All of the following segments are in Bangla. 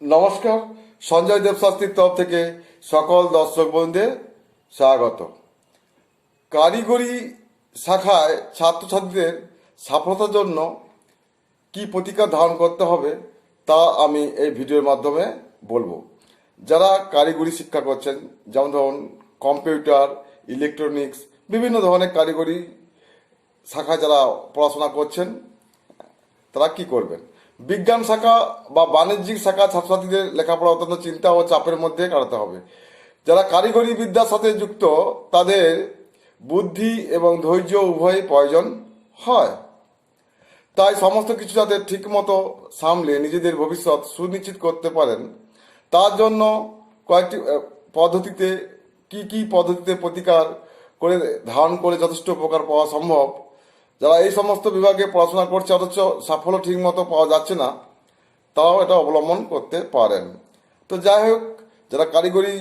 নমস্কার। সঞ্জয় দেবশাস্ত্রীর তরফ থেকে সকল দর্শক বন্ধুদের স্বাগত। কারিগরি শাখায় ছাত্রছাত্রীদের সফলতার জন্য কি প্রতিজ্ঞা ধারণ করতে হবে তা আমি এই ভিডিওর মাধ্যমে বলবো। যারা কারিগরি শিক্ষা করছেন, যেমন ধরুন কম্পিউটার, ইলেকট্রনিক্স, বিভিন্ন ধরনের কারিগরি শাখায় যারা পড়াশোনা করছেন, তারা কি করবেন? বিজ্ঞান শাখা বা বাণিজ্যিক শাখা ছাত্রছাত্রীদের লেখাপড়া অত্যন্ত চিন্তা ও চাপের মধ্যে কাটাতে হবে। যারা কারিগরি বিদ্যার সাথে যুক্ত, তাদের বুদ্ধি এবং ধৈর্য উভয়ই প্রয়োজন হয়। তাই সমস্ত কিছু যাতে ঠিকমতো সামলে নিজেদের ভবিষ্যৎ সুনিশ্চিত করতে পারেন, তার জন্য কয়েকটি পদ্ধতিতে কি পদ্ধতিতে প্রতিকার করে ধারণ করে যথেষ্ট উপকার পাওয়া সম্ভব। যারা এই সমস্ত বিভাগে পড়াশোনা করছে অথচ সাফল্য ঠিকমতো পাওয়া যাচ্ছে না, তারাও এটা অবলম্বন করতে পারেন। তো যাই হোক, যারা কারিগরি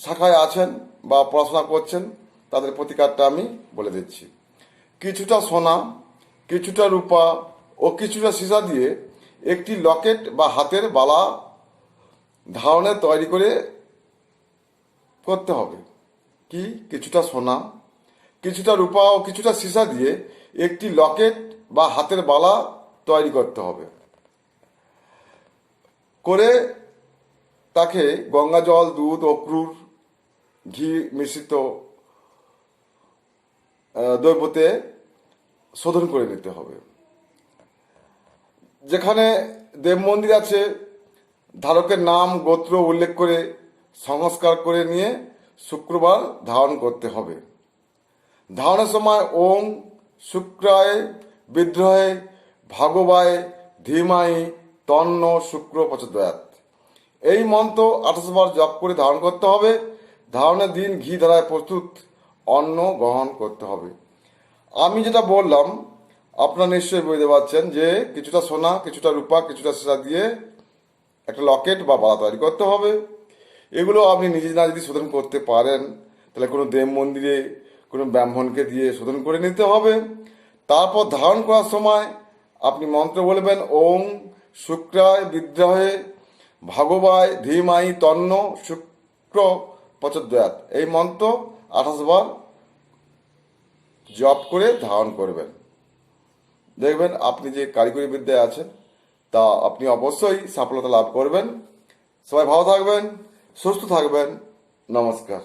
শাখায় আছেন বা পড়াশোনা করছেন, তাদের প্রতিকারটা আমি বলে দিচ্ছি। কিছুটা সোনা, কিছুটা রূপা ও কিছুটা সীসা দিয়ে একটি লকেট বা হাতের বালা ধারণে তৈরি করতে হবে। কিছুটা সোনা, কিছুটা রূপা ও কিছুটা সীসা দিয়ে একটি লকেট বা হাতের বালা তৈরি করতে হবে। করে তাকে গঙ্গা জল, দুধ, অক্রুর, ঘি মিশ্রিত দ্রব্যতে শোধন করে নিতে হবে। যেখানে দেব মন্দির আছে, ধারকের নাম গোত্র উল্লেখ করে সংস্কার করে নিয়ে শুক্রবার ধারণ করতে হবে। ধারণের সময় ওং শুক্রায় বিদ্রোহে ভাগবায় ধীমাই তন্ন শুক্র প্রচোদয়াৎ এই মন্ত্র 28 বার জপ করে ধারণ করতে হবে। ধারণের দিন ঘি দ্বারায় প্রস্তুত অন্ন গ্রহণ করতে হবে। আমি যেটা বললাম আপনারা নিশ্চয়ই বুঝতে পারছেন যে কিছুটা সোনা, কিছুটা রূপা, কিছুটা সীসা দিয়ে একটা লকেট বা বালা তৈরি করতে হবে। এগুলো আপনি নিজে না যদি শোধন করতে পারেন, তাহলে কোনো দেব মন্দিরে কোনো ব্রাহ্মণকে দিয়ে শোধন করে নিতে হবে। তারপর ধারণ করার সময় আপনি মন্ত্র বলবেন ওং শুক্রায় বিদ্রোহে ভাগবায় ধীমাই তন্ন শুক্র প্রচোদয়াৎ এই মন্ত্র 28 বার জপ করে ধারণ করবেন। দেখবেন আপনি যে কারিগরি বিদ্যায় আছেন তা আপনি অবশ্যই সফলতা লাভ করবেন। সবাই ভালো থাকবেন, সুস্থ থাকবেন। নমস্কার।